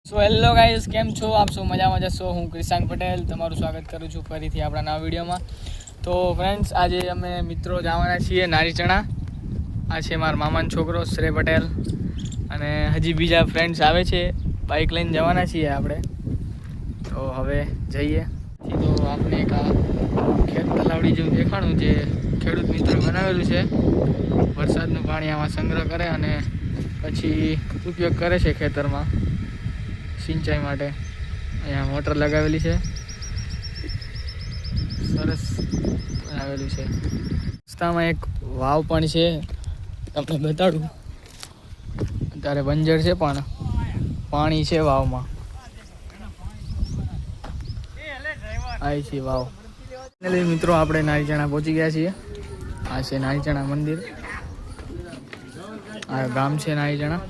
So hello guys, કેમ છો આપ? સૌ મજામાં જશો. હું ક્રિશાંક પટેલ તમારું સ્વાગત કરું છું ફરીથી આપણા નવા વિડીયોમાં. તો ફ્રેન્ડ્સ, આજે અમે મિત્રો જવાના છીએ નારીચણા. આ છે મારા મામાનો છોકરો શ્રેય પટેલ, અને હજી બીજા ફ્રેન્ડ્સ આવે છે. બાઇક લઈને જવાના છીએ આપણે. તો હવે જઈએ. તો આપણે એક આ ખેત તલાવડી જેવું દેખાણું, જે ખેડૂત મિત્રો બનાવેલું છે. વરસાદનું પાણી આમાં સંગ્રહ કરે અને પછી ઉપયોગ કરે છે ખેતરમાં સિંચાઈ માટે. અહીંયા મોટર લગાવેલી છે, સરસ બનાવેલું છે. રસ્તામાં એક વાવ પણ છે, તમને બતાડું. અત્યારે બંજર છે પણ પાણી છે વાવમાં. આ છે વાવ. મિત્રો, આપણે નારીચણા પહોંચી ગયા છીએ. આ છે નારીચણા મંદિર. આ ગામ છે નારીચણા,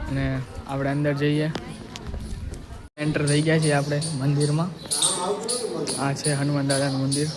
અને આપણે અંદર જઈએ. એન્ટર થઈ ગયા છીએ આપણે મંદિરમાં. આ છે હનુમાન દાદાનું મંદિર.